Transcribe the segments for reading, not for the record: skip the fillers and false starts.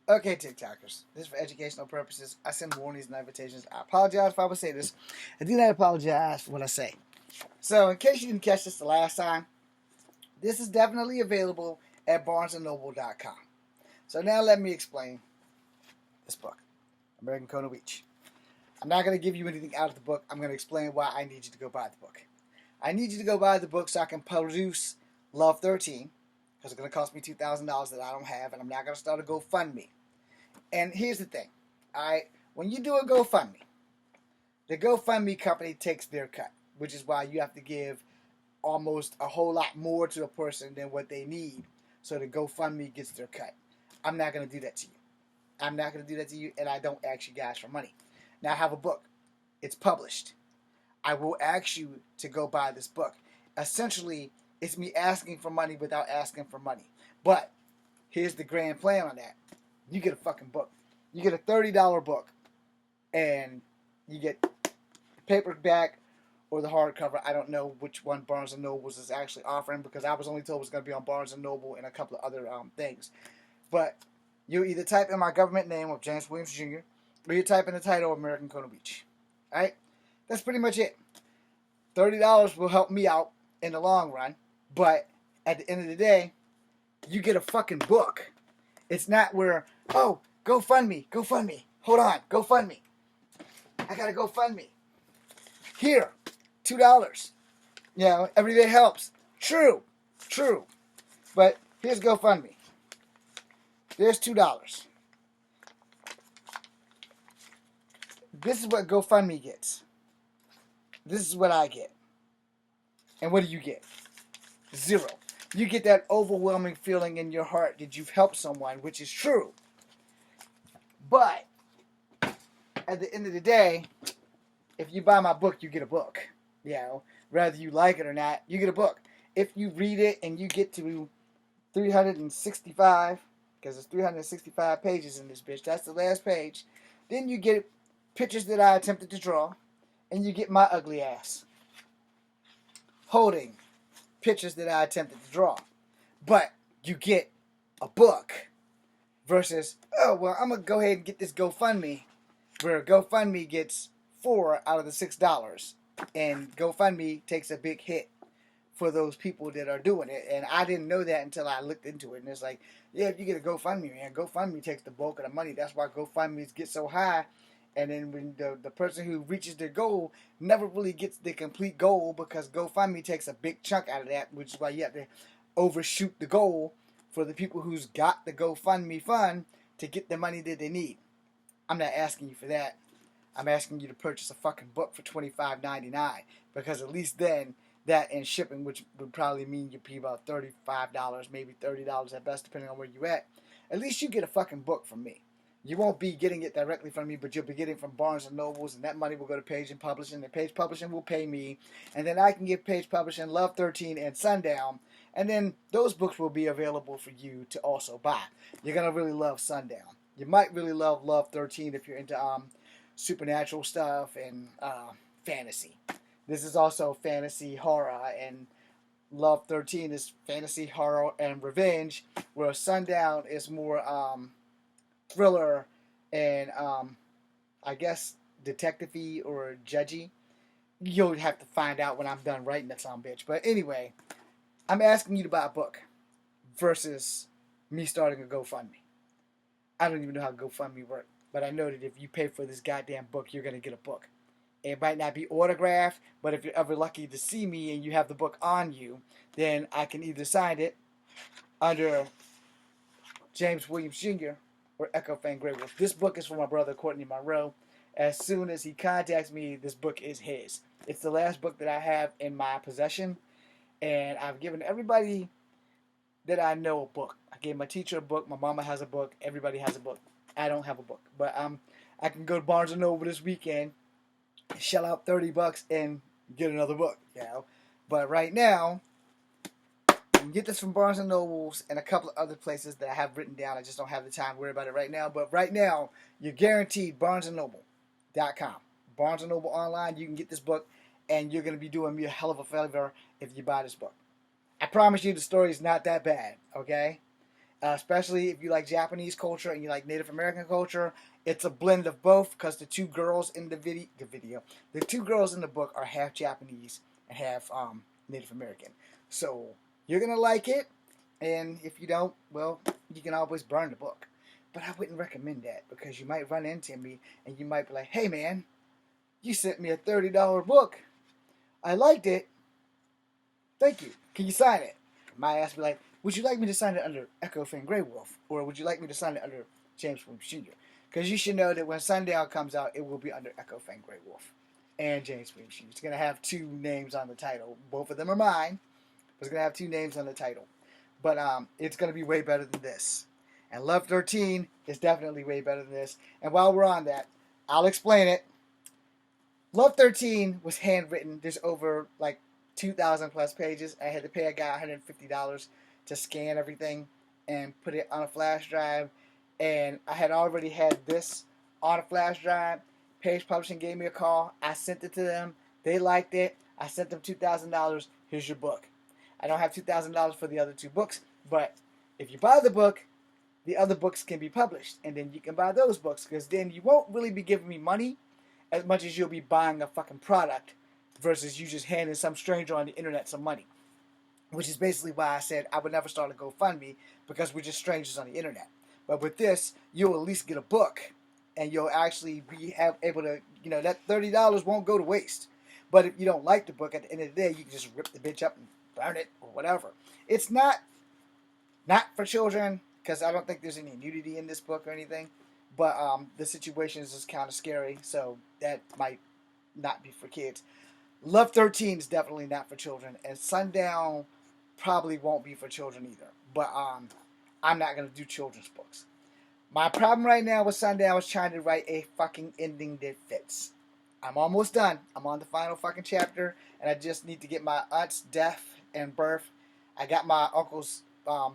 Okay, TikTokers. This is for educational purposes. I send warnings and invitations. I apologize if I would say this. I do not apologize for what I say. So, in case you didn't catch this the last time, this is definitely available at BarnesandNoble.com. So now let me explain this book, American Kona Beach. I'm not going to give you anything out of the book. I'm going to explain why I need you to go buy the book. I need you to go buy the book so I can produce Love 13, because it's going to cost me $2,000 that I don't have, and I'm not going to start a GoFundMe. And here's the thing. When you do a GoFundMe, the GoFundMe company takes their cut, which is why you have to give almost a whole lot more to a person than what they need, so the GoFundMe gets their cut. I'm not going to do that to you. I'm not going to do that to you, and I don't ask you guys for money. Now, I have a book. It's published. I will ask you to go buy this book. Essentially, it's me asking for money without asking for money. But here's the grand plan on that. You get a fucking book. You get a $30 book, and you get the paperback or the hardcover. I don't know which one Barnes & Noble is actually offering, because I was only told it was going to be on Barnes & Noble and a couple of other things. But you either type in my government name of James Williams Jr., or you type in the title of American Kona Beach. Alright? That's pretty much it. $30 will help me out in the long run, but at the end of the day, you get a fucking book. It's not where, oh, GoFundMe. Hold on, GoFundMe. I gotta GoFundMe. Here, $2. You know, every day helps. True. But here's GoFundMe. There's $2. This is what GoFundMe gets. This is what I get. And what do you get? 0. You get that overwhelming feeling in your heart that you've helped someone, which is true. But at the end of the day, if you buy my book, you get a book. You know, whether you like it or not, you get a book. If you read it and you get to 365, because there's 365 pages in this bitch, that's the last page, then you get pictures that I attempted to draw, and you get my ugly ass holding pictures that I attempted to draw. But you get a book versus, oh, well, I'm going to go ahead and get this GoFundMe, where GoFundMe gets 4 out of the $6. And GoFundMe takes a big hit for those people that are doing it. And I didn't know that until I looked into it. And it's like, yeah, if you get a GoFundMe, man, GoFundMe takes the bulk of the money. That's why GoFundMes get so high. And then when the person who reaches their goal never really gets the complete goal, because GoFundMe takes a big chunk out of that, which is why you have to overshoot the goal for the people who's got the GoFundMe fund to get the money that they need. I'm not asking you for that. I'm asking you to purchase a fucking book for $25.99, because at least then, that and shipping, which would probably mean you'd pay about $35, maybe $30 at best, depending on where you at least you get a fucking book from me. You won't be getting it directly from me, but you'll be getting it from Barnes & Nobles, and that money will go to Page and Publishing, and Page Publishing will pay me, and then I can give Page Publishing Love 13 and Sundown, and then those books will be available for you to also buy. You're going to really love Sundown. You might really love Love 13 if you're into supernatural stuff and fantasy. This is also fantasy horror, and Love 13 is fantasy horror and revenge, where Sundown is more thriller and I guess detective-y or judgy. You'll have to find out when I'm done writing that son bitch. But anyway, I'm asking you to buy a book versus me starting a GoFundMe. I don't even know how GoFundMe works, but I know that if you pay for this goddamn book, you're going to get a book. It might not be autographed, but if you're ever lucky to see me and you have the book on you, then I can either sign it under James Williams Jr. or Echo Fan Grey Wolf. This book is for my brother Courtney Monroe. As soon as he contacts me, this book is his. It's the last book that I have in my possession, and I've given everybody that I know a book. I gave my teacher a book, my mama has a book, everybody has a book. I don't have a book, but I can go to Barnes & Noble this weekend, shell out $30 and get another book, you know. But right now, you can get this from Barnes & Nobles and a couple of other places that I have written down. I just don't have the time to worry about it right now. But right now, you're guaranteed BarnesandNoble.com. Barnes & Noble online, you can get this book, and you're going to be doing me a hell of a favor if you buy this book. I promise you the story is not that bad, okay? especially if you like Japanese culture and you like Native American culture. It's a blend of both because the two girls in the two girls in the book are half Japanese and half Native American. So you're gonna like it, and if you don't, well, you can always burn the book. But I wouldn't recommend that because you might run into me and you might be like, "Hey man, you sent me a $30 book. I liked it. Thank you. Can you sign it?" My ass be like, "Would you like me to sign it under Echo Finn Grey Wolf, or would you like me to sign it under James Williams Jr.?" Because you should know that when Sundown comes out, it will be under Echo Finn Grey Wolf and James Williams Jr. It's gonna have two names on the title. Both of them are mine. But it's gonna have two names on the title, but it's gonna be way better than this. And Love 13 is definitely way better than this. And while we're on that, I'll explain it. Love 13 was handwritten. There's over like 2,000 plus pages. I had to pay a guy $150 to scan everything and put it on a flash drive. And I had already had this on a flash drive. Page Publishing gave me a call. I sent it to them. They liked it. I sent them $2,000. Here's your book. I don't have $2,000 for the other two books, but if you buy the book, the other books can be published, and then you can buy those books, because then you won't really be giving me money as much as you'll be buying a fucking product versus you just handing some stranger on the internet some money. Which is basically why I said I would never start a GoFundMe, because we're just strangers on the internet. But with this, you'll at least get a book, and you'll actually be able to, that $30 won't go to waste. But if you don't like the book, at the end of the day, you can just rip the bitch up and burn it or whatever. It's not for children, because I don't think there's any nudity in this book or anything. But the situation is just kind of scary, so that might not be for kids. Love 13 is definitely not for children, and Sundown probably won't be for children either. But I'm not going to do children's books. My problem right now with Sundown is trying to write a fucking ending that fits. I'm almost done. I'm on the final fucking chapter, and I just need to get my aunt's death and birth. I got my uncle's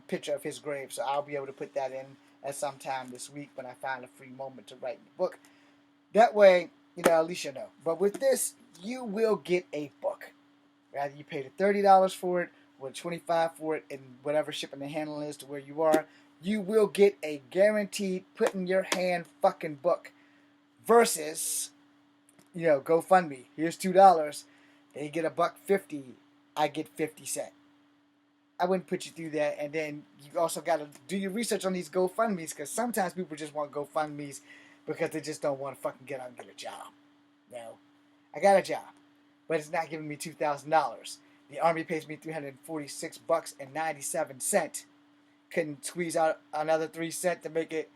picture of his grave, so I'll be able to put that in at some time this week when I find a free moment to write the book. That way, at least you know. But with this, you will get a book. Rather you pay the $30 for it, or $25 for it, and whatever shipping and handling is to where you are, you will get a guaranteed put in your hand fucking book. Versus, GoFundMe. Here's $2. They get $1.50. I get 50 cents. I wouldn't put you through that. And then you also got to do your research on these GoFundMes, because sometimes people just want GoFundMes because they just don't want to fucking get out and get a job. I got a job, but it's not giving me $2,000. The Army pays me $346.97. Couldn't squeeze out another 3 cents to make it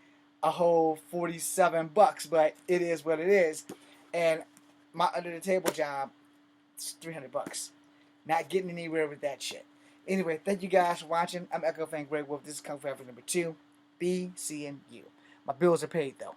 a whole $47, but it is what it is. And my under the table job, it's $300. Not getting anywhere with that shit. Anyway, thank you guys for watching. I'm Echo Finn Grey Wolf. This is Kung Fu Africa number 2. Be seeing you. My bills are paid though.